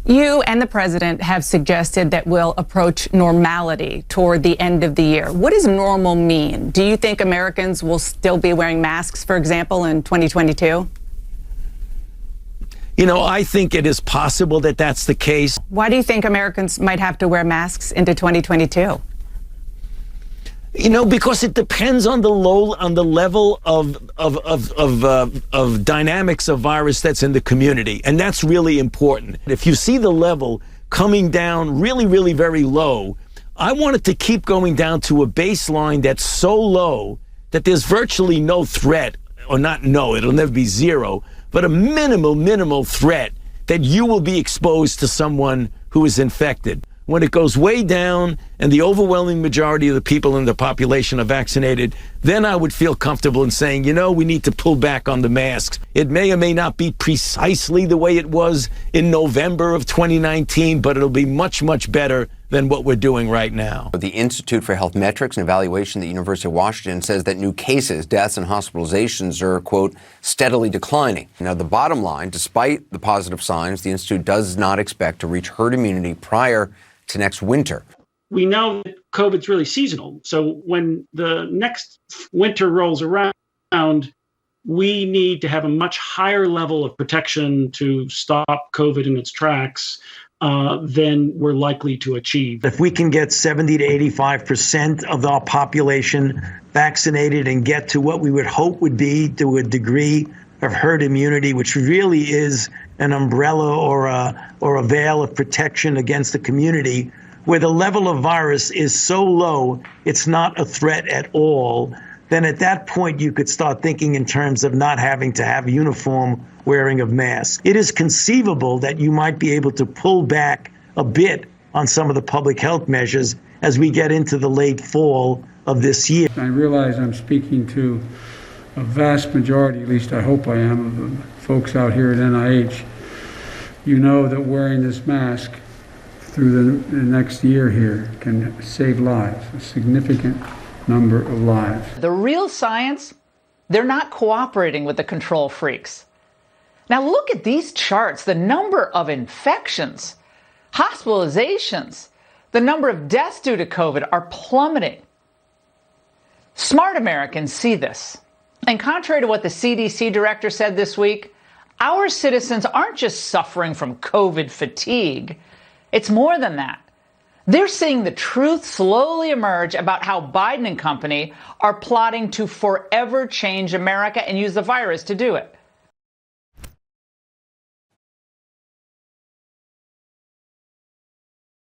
You and the president have suggested that we'll approach normality toward the end of the year. What does normal mean? Do you think Americans will still be wearing masks, for example, in 2022? You know, I think it is possible that that's the case. Why do you think Americans might have to wear masks into 2022? You know, because it depends on the level of dynamics of virus that's in the community, and that's really important. If you see the level coming down really, really very low, I want it to keep going down to a baseline that's so low that there's virtually no threat, or not no, it'll never be zero, but a minimal threat that you will be exposed to someone who is infected. When it goes way down and the overwhelming majority of the people in the population are vaccinated, then I would feel comfortable in saying, you know, we need to pull back on the masks. It may or may not be precisely the way it was in November of 2019, but it'll be much, much better than what we're doing right now. The Institute for Health Metrics and Evaluation at the University of Washington says that new cases, deaths, and hospitalizations are, quote, steadily declining. Now, the bottom line, despite the positive signs, the Institute does not expect to reach herd immunity prior to next winter. We know that COVID's really seasonal. So when the next winter rolls around, we need to have a much higher level of protection to stop COVID in its tracks than we're likely to achieve. If we can get 70 to 85% of our population vaccinated and get to what we would hope would be to a degree of herd immunity, which really is an umbrella or a veil of protection against the community, where the level of virus is so low, it's not a threat at all, then at that point you could start thinking in terms of not having to have uniform wearing of masks. It is conceivable that you might be able to pull back a bit on some of the public health measures as we get into the late fall of this year. I realize I'm speaking to a vast majority, at least I hope I am, of the folks out here at NIH. You know that wearing this mask through the next year here can save lives, a significant number of lives. The real science, they're not cooperating with the control freaks. Now look at these charts, the number of infections, hospitalizations, the number of deaths due to COVID are plummeting. Smart Americans see this. And contrary to what the CDC director said this week, our citizens aren't just suffering from COVID fatigue. It's more than that. They're seeing the truth slowly emerge about how Biden and company are plotting to forever change America and use the virus to do it.